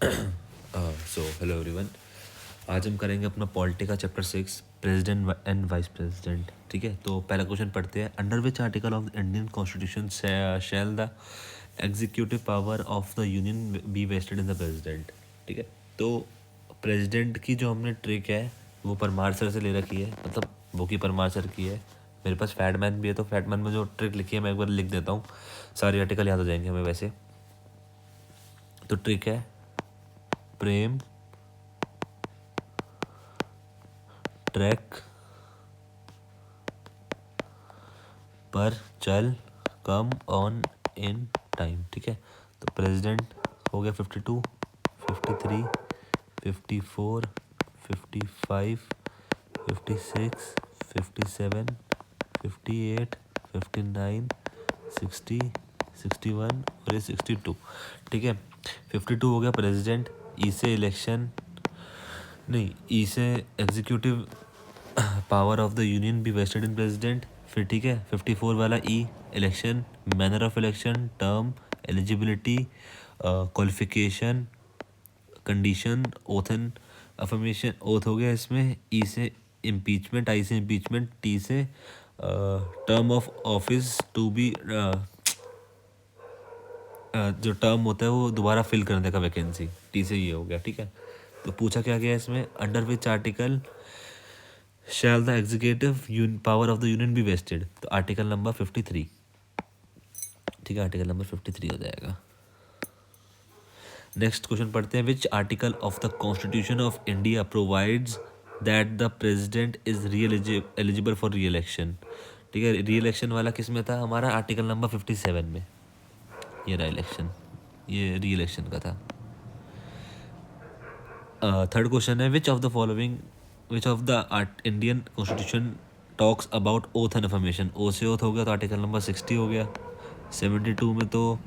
So hello everyone. आज हम करेंगे अपना पॉलिटी का chapter 6 president and vice president. ठीक है, तो पहला क्वेश्चन पढ़ते हैं। Under which article of the Indian constitution shall the executive power of the union be vested in the president. ठीक है, तो प्रेसिडेंट की जो हमने ट्रिक है वो परमार सर से ले रखी है, मतलब वो की परमार सर की है। मेरे पास फैटमैन भी है, तो फैटमैन में जो ट्रिक लिखी है मैं एक बार लिख देता हूँ, सारे आर्टिकल याद हो जाएंगे हमें वैसे। तो ट्रिक है प्रेम ट्रैक पर चल कम ऑन इन टाइम। ठीक है, तो प्रेसिडेंट हो गया 52, 53, 54, 55, 56, 57, 58, 59, 60, 61 और ये 62। ठीक है, 52 हो गया प्रेसिडेंट, ई से इलेक्शन नहीं, ई से executive power of the union be vested in president. फिर ठीक है, 54 वाला E election, manner of election, term, eligibility, qualification, condition, oath and affirmation. Oath हो गया इसमें। ई से इम्पीचमेंट, आई से इम्पीचमेंट, टी से term of office to be, जो टर्म होता है वो दोबारा फिल करने का वैकेंसी, टी से ये हो गया। ठीक है, तो पूछा क्या गया इसमें, under which article shall the executive power of the union be vested. तो आर्टिकल नंबर 53। ठीक है, आर्टिकल नंबर 53 हो जाएगा। नेक्स्ट क्वेश्चन पढ़ते हैं। विच article of the constitution of India provides that the president is eligible for re election. ठीक है, री इलेक्शन वाला किस में था हमारा, आर्टिकल नंबर 57 में। ये रहा इलेक्शन, ये री इलेक्शन का था। थर्ड क्वेश्चन है, which of the following, which of the Indian constitution talks about oath and affirmation. O से ओथ हो गया तो आर्टिकल नंबर 60 हो गया। 72 में तो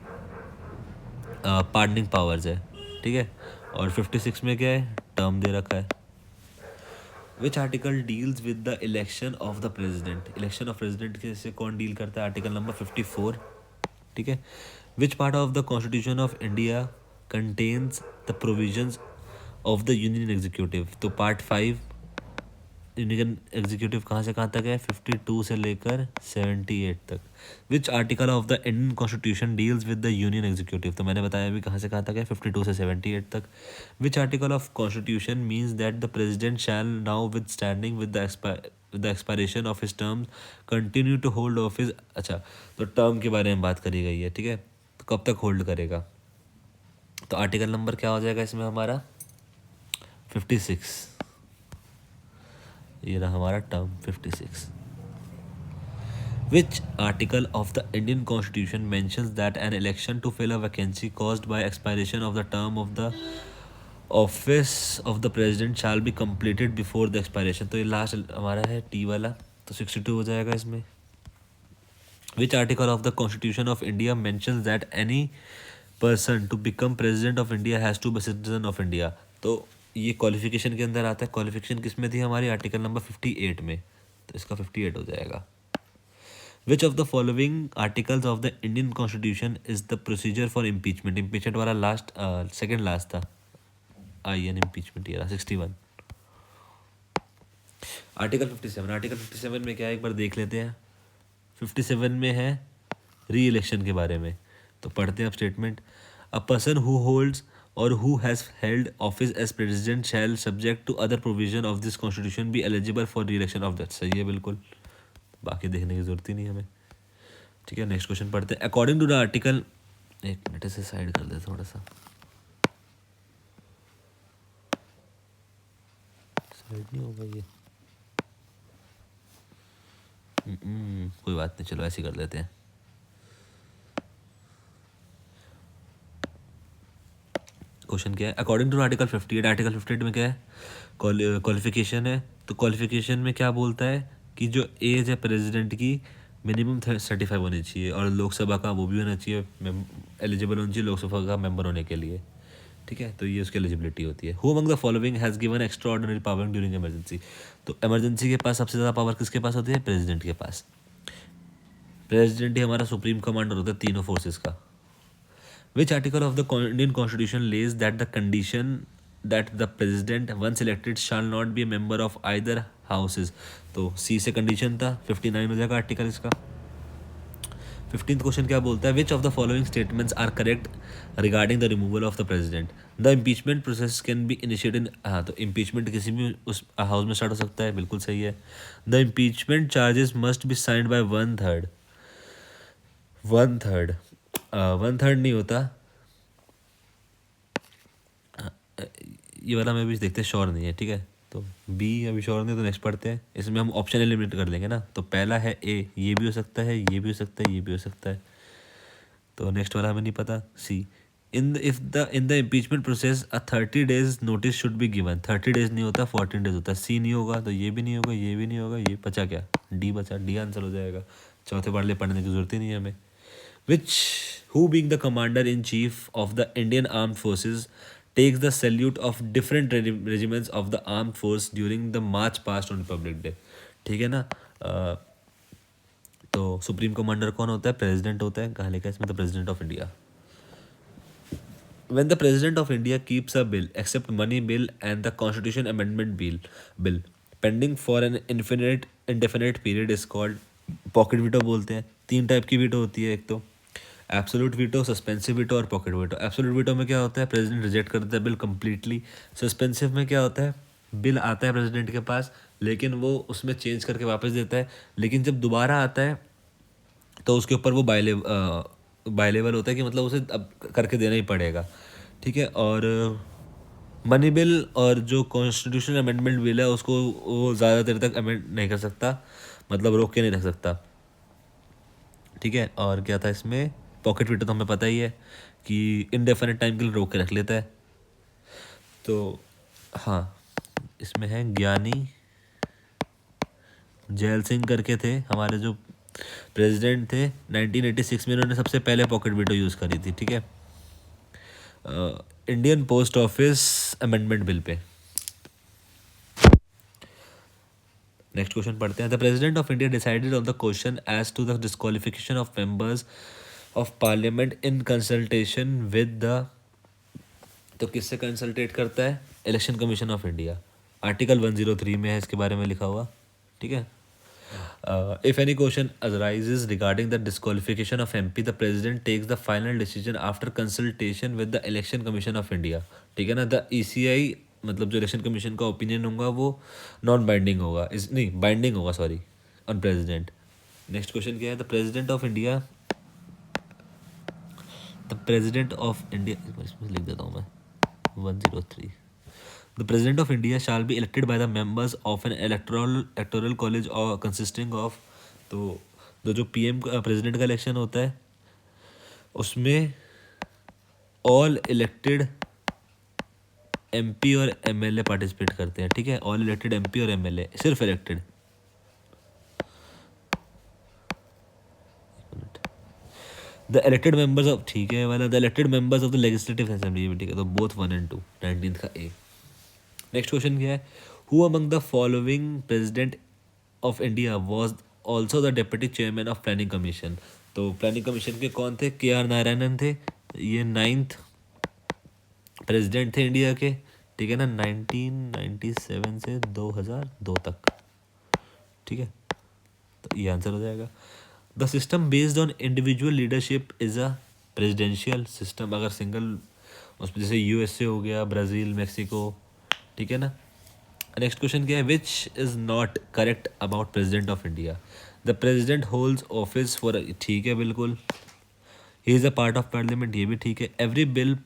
पार्डनिंग पावर्स है। ठीक है, और 56 में क्या है, टर्म दे रखा है। Which article deals with the election of the president. Election of president के से कौन डील करता है, आर्टिकल नंबर 54। ठीक है, which part of the constitution of India contains the provisions of the union executive. तो पार्ट 5 यूनियन एग्जीक्यूटिव कहाँ से कहाँ तक है, 52 से लेकर 78 तक। Which article of the Indian constitution deals with the union executive. तो मैंने बताया अभी कहाँ से कहाँ तक है, 52 से 78 तक। Which article of constitution means that the president shall now with standing with the expiration of his term continue to hold office. अच्छा, तो टर्म के बारे में बात करी गई है। ठीक है, तो कब तक होल्ड करेगा, तो आर्टिकल नंबर क्या हो जाएगा इसमें हमारा, 56। ये रहा हमारा term 56। Which article of the Indian Constitution mentions that an election to fill a vacancy caused by expiration of the term of the office of the president shall be completed before the expiration। तो ये last हमारा है T वाला, तो 62 हो जाएगा इसमें। Which article of the Constitution of India mentions that any person to become president of India has to be citizen of India। तो ये क्वालिफिकेशन के अंदर आता है। क्वालिफिकेशन किस में थी हमारी, आर्टिकल नंबर 58 में, तो इसका 58 हो जाएगा। विच of the following articles of the Indian constitution is the procedure for impeachment. Impeachment वाला लास्ट, सेकेंड लास्ट था, आई एन इम्पीचमेंट, ये रहा 61। आर्टिकल 57, आर्टिकल 57 में क्या है एक बार देख लेते हैं। 57 में है री इलेक्शन के बारे में, तो पढ़ते हैं अब statement. A person who holds or who has held office as president shall subject to other provision of this constitution be eligible for re election of that. सही है बिल्कुल, बाकी देखने की जरूरत ही नहीं हमें। ठीक है, नेक्स्ट क्वेश्चन पढ़ते हैं। अकॉर्डिंग टू द आर्टिकल, एक मिनट से साइड कर दे थोड़ा सा, साइड नहीं होगा ये, कोई बात नहीं, चलो ऐसे ही कर लेते हैं। क्वेश्चन क्या है, अकॉर्डिंग टू आर्टिकल 58, आर्टिकल 58 में क्या है, क्वालिफिकेशन है। तो क्वालिफिकेशन में क्या बोलता है कि जो एज है प्रेसिडेंट की मिनिमम 35 होनी चाहिए, और लोकसभा का वो भी होना चाहिए, एलिजिबल होना चाहिए लोकसभा का मेंबर होने के लिए। ठीक है, तो ये उसकी एलिजिबिलिटी होती है। Who among the following has given extra ordinary power during emergency. तो इमरजेंसी के पास सबसे ज़्यादा पावर किसके पास होती है, प्रेसिडेंट के पास। प्रेसिडेंट ही हमारा सुप्रीम कमांडर होता है तीनों फोर्सेस का। Which article of the Indian Constitution lays that the condition that the president once elected shall not be a member of either houses? तो सी से कंडीशन था, 59 हो जाएगा आर्टिकल इसका। 15th क्वेश्चन क्या बोलता है? Which of the following statements are correct regarding the removal of the president? The impeachment process can be initiated. हाँ, तो इम्पीचमेंट किसी भी उस हाउस में स्टार्ट हो सकता है, बिल्कुल सही है। The impeachment charges must be signed by one third. One third नहीं होता, ये वाला मैं भी देखते श्योर नहीं है, ठीक है। तो बी अभी श्योर नहीं, तो नेक्स्ट पढ़ते हैं। इसमें हम ऑप्शन एलिमिनेट कर लेंगे ना। तो पहला है ए, ये भी हो सकता है, ये भी हो सकता है, ये भी हो सकता है। तो नेक्स्ट वाला हमें नहीं पता, C. In the impeachment process a 30 days notice should be given. 30 days नहीं होता, 14 days होता है। सी नहीं होगा, तो ये भी नहीं होगा, ये भी नहीं होगा, ये बचा क्या? डी बचा, डी आंसर हो जाएगा। चौथे बार ले पढ़ने की जरूरत ही नहीं है हमें। which who being the commander in chief of the Indian Armed Forces takes the salute of different regiments of the armed force during the march past on Republic Day? ठीक है ना। तो सुप्रीम कमांडर कौन होता है? President होता है। कहाँ लिखा है इसमें? The president of India. When the president of India keeps a bill except money bill and the constitution amendment bill pending for an indefinite period is called pocket veto बोलते हैं। 3 टाइप की veto होती है, एक तो absolute veto, suspensive veto और pocket veto. Absolute veto में क्या होता है? प्रेसिडेंट रिजेक्ट कर देता है बिल कंप्लीटली। सस्पेंसिव में क्या होता है? बिल आता है प्रेसिडेंट के पास, लेकिन वो उसमें चेंज करके वापस देता है, लेकिन जब दोबारा आता है तो उसके ऊपर वो बाय लेवल होता है कि मतलब उसे अब करके देना ही पड़ेगा, ठीक है। और मनी बिल और जो कॉन्स्टिट्यूशनल अमेंडमेंट बिल है उसको वो ज़्यादा देर तक अमेंड नहीं कर सकता, मतलब रोक के नहीं रख सकता, ठीक है। और क्या था इसमें? पॉकेट वीटो तो हमें पता ही है कि इनडेफिनेट टाइम के लिए रोक के रख लेता है। तो हाँ, इसमें है ज्ञानी जैल सिंह करके थे हमारे जो प्रेसिडेंट थे 1986 में, इन्होंने सबसे पहले पॉकेट वीटो यूज़ करी थी, ठीक है, Indian post office amendment bill पे। नेक्स्ट क्वेश्चन पढ़ते हैं। The president of India decided on the question as to the disqualification of members of parliament in consultation with the. तो किससे कंसल्टेट करता है? Election commission of India. Article 103 में है इसके बारे में लिखा हुआ, ठीक है। If any question arises regarding the disqualification of MP, the president takes the final decision after consultation with the Election Commission of India, ठीक है ना। द ECI मतलब जो इलेक्शन कमीशन का ओपिनियन होगा वो नॉन बाइंडिंग होगा, इस नहीं बाइंडिंग होगा, sorry, on president. Next question क्या है? द प्रेसिडेंट ऑफ इंडिया, इसमें लिख देता हूँ मैं 103। The President of India shall be elected by the members of an electoral college or consisting of। तो जो PM प्रेसिडेंट का इलेक्शन होता है उसमें ऑल इलेक्टेड MP और MLA पार्टिसिपेट करते हैं, ठीक है। ऑल इलेक्टेड MP और MLA, सिर्फ elected. The elected members of, ठीक है वाला, the elected members of the legislative assembly भी, ठीक है। तो बोथ 1 and 2, 19th का ए। नेक्स्ट क्वेश्चन क्या है? Who among the following president of India was also the deputy chairman of planning commission? तो प्लानिंग कमीशन के कौन थे? KR नारायणन थे, ये 9th प्रेसिडेंट थे इंडिया के, ठीक है ना, 1997 से 2002 तक, ठीक है। तो ये आंसर हो जाएगा। The system based on individual leadership is a presidential system. अगर सिंगल उसमें जैसे USA हो गया, ब्राज़ील, मेक्सिको, ठीक है ना। नेक्स्ट क्वेश्चन क्या है? Which is not correct about president of India? The president holds office for, ठीक है बिल्कुल। He is a part of parliament, ये भी ठीक है। Every bill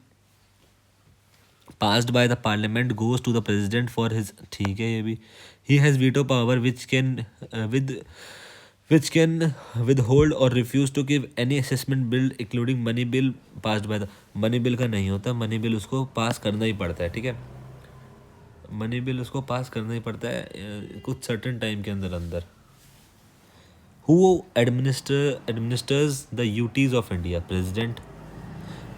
passed by the parliament goes to the president for his, ठीक है ये भी। He has veto power which can withhold or refuse to give any assessment bill including money bill passed by the। Money bill का नहीं होता, money bill उसको पास करना ही पड़ता है, ठीक है। मनी बिल उसको पास करना ही पड़ता है कुछ सर्टेन टाइम के अंदर। Who administers the UTs of India? President.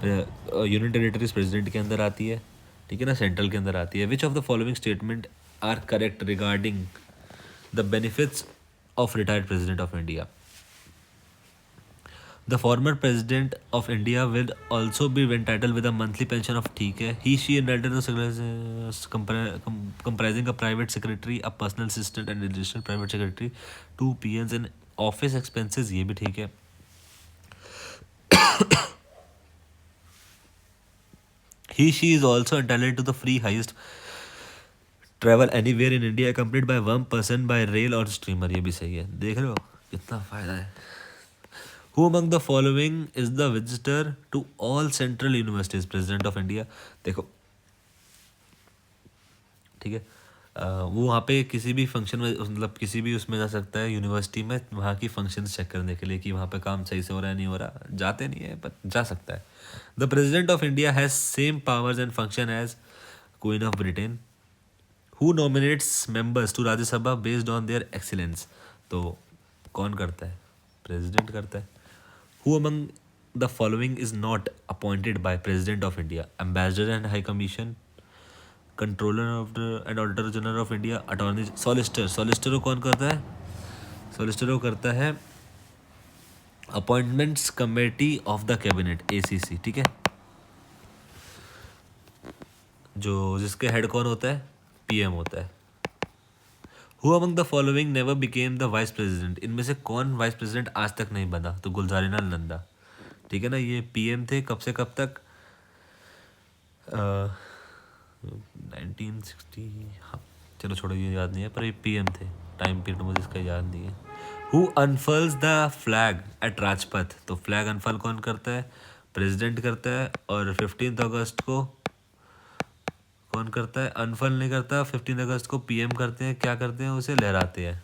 Union territories president के अंदर आती है, ठीक है ना, सेंट्रल के अंदर आती है। Which of the following statement are correct regarding the benefits of retired president of India? The former president of India will also be entitled with a monthly pension of, ठीक है, he she entitled comprising a private secretary, a personal assistant and additional private secretary, 2 PNs and office expenses, ये भी ठीक है. He she is also entitled to the free highest travel anywhere in India accompanied by one person by rail or steamer, ये भी सही है. देख रहे हो कितना फायदा है. Who among the following is the visitor to all central universities? President of India. देखो ठीक है, वो वहाँ पे किसी भी फंक्शन में, मतलब किसी भी उसमें जा सकता है यूनिवर्सिटी में, वहाँ की फंक्शंस चेक करने के लिए कि वहाँ पे काम सही से हो रहा है नहीं हो रहा. जाते नहीं है पर जा सकता है. The president of India has same powers and function as queen of Britain. Who nominates members to Rajya Sabha based on their excellence? तो कौन करता है? प्रेसिडेंट करता है. Who among the following is not appointed by President of India? Ambassador and High Commission, Controller of the and Auditor General of India, Attorney, Solicitor. Solicitor को कौन करता है? Solicitor को करता है Appointments Committee of the Cabinet, ACC. ठीक है, जो जिसके हेड कौन होता है? PM होता है. Who among the following never became the vice president? इनमें से कौन वाइस प्रेसिडेंट आज तक नहीं बना? तो गुलजारीलाल नंदा. ठीक है ना, ये PM थे कब से कब तक? 1960, हाँ चलो छोड़ो, ये याद नहीं है, पर ये PM थे. टाइम पीरियड मुझे इसका याद नहीं है. Who unfurls the flag at Rajpath? तो फ्लैग अनफर्ल कौन करता है? प्रेसिडेंट करता है. और 15 अगस्त को कौन करता है? अनफर्ल नहीं करता. 15 अगस्त को PM करते हैं. क्या करते हैं? उसे लहराते हैं.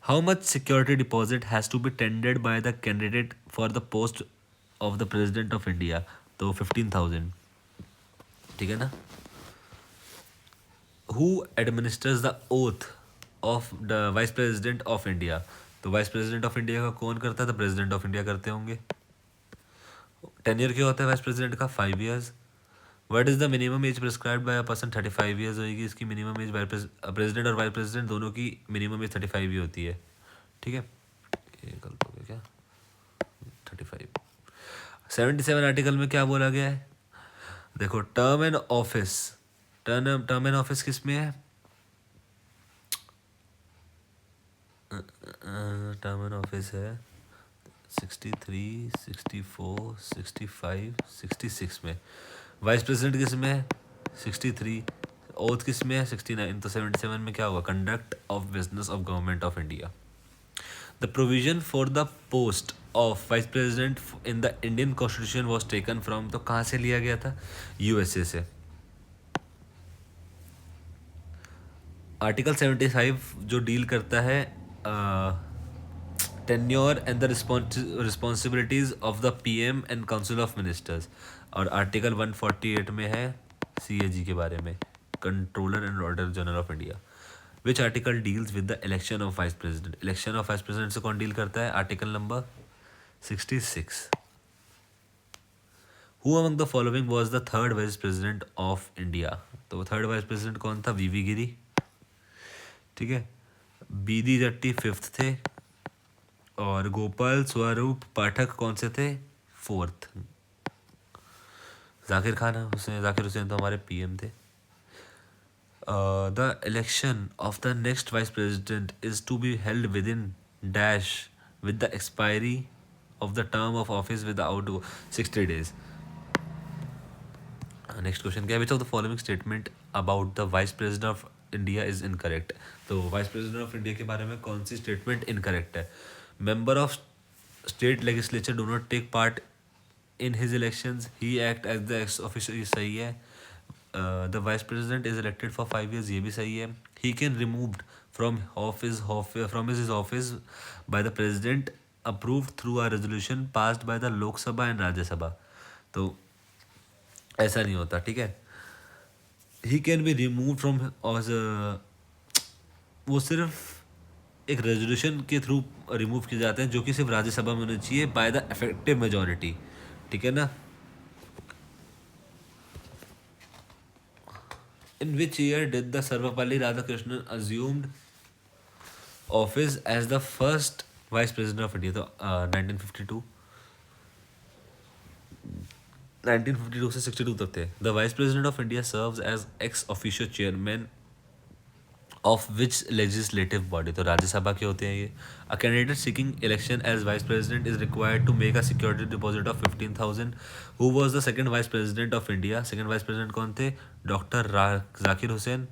How much security deposit has to be tendered by the candidate for the post of the President of India? तो 15,000. ठीक है ना. Who administers the oath of the Vice President of India? तो Vice President of India का कौन करता है? तो President of India करते होंगे. टेन्योर क्या होता है Vice President का? 5 years. What is the minimum age prescribed by a person? 35 years होगी इसकी मिनिमम एज. प्रेसिडेंट और वाइस प्रेसिडेंट दोनों की मिनिमम एज 35 ही होती है. ठीक है, ये गलत हो गया क्या? 35. 77 आर्टिकल में क्या बोला गया है? देखो, term and office. Term and office किस में है? टर्म एंड ऑफिस है 63, 64, 65, 66 में. वाइस प्रेसिडेंट किस में है? 63. ओथ किस में है? 69. तो 77 में क्या होगा? Conduct of business of government of India. The provision for the post of vice president in the Indian constitution was taken from. तो कहाँ से लिया गया था? USA से. आर्टिकल 75 जो डील करता है tenure and the responsibilities of the PM and council of ministers. और आर्टिकल 148 में है CAG के बारे में, controller and auditor general of India. Which article deals with the election of vice president? Election of vice president से कौन deal करता है? Article number 66. Who among the following was the third vice president of India? तो third vice president कौन था? VV गिरी. ठीक है, BD Jatti 5th थे. और गोपाल स्वरूप पाठक कौन से थे? 4th. जाकिर खान हुसैन, जाकिर हुसैन तो हमारे PM थे. The election of the next vice president is to be held within dash with the expiry of the term of office without 60 days. Next question क्या है? Which of the following statement about the vice president of India is incorrect? तो vice president of India के बारे में कौन सी statement incorrect है? Member of state legislature do not take part in his elections, he act as the ex officer, ये सही है. The vice president is elected for 5 years, ये भी सही है. He can removed from his office by the president approved through a resolution passed by the Lok Sabha and Rajya Sabha. तो ऐसा नहीं होता. ठीक है, he can be remove from, वो सिर्फ एक रेजोल्यूशन के थ्रू रिमूव किए जाते हैं जो कि सिर्फ राज्यसभा में होना चाहिए बाय द इफेक्टिव मेजॉरिटी. ठीक है ना. In which year did the Sarvepalli Radhakrishnan assumed office as the first vice president of India तो 1952 1952 से 62 तक थे. The vice president of India serves as ex officio chairman of which legislative body. तो राज्यसभा के होते हैं ये. A candidate seeking election as vice president is required to make a security deposit of 15,000. Who was the second vice president of India. Second vice president कौन थे? Doctor Zakir Hussain.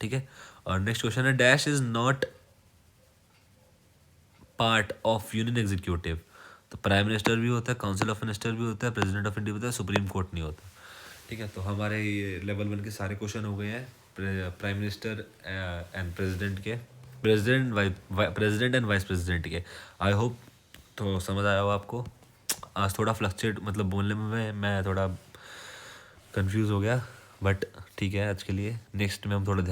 ठीक है. और नेक्स्ट क्वेश्चन है dash is not part of union executive. तो prime minister भी होता है, काउंसिल ऑफ मिनिस्टर भी होता है, प्रेसिडेंट ऑफ इंडिया होता है, सुप्रीम कोर्ट नहीं होता. ठीक है. तो हमारे ये लेवल 1 के सारे क्वेश्चन हो गए हैं प्राइम मिनिस्टर एंड प्रेसिडेंट के, प्रेसिडेंट एंड वाइस प्रेसिडेंट के. आई होप तो समझ आया हो आपको. आज थोड़ा फ्लक्चुएट मतलब बोलने में मैं थोड़ा कंफ्यूज हो गया, बट ठीक है आज के लिए. नेक्स्ट में हम थोड़ा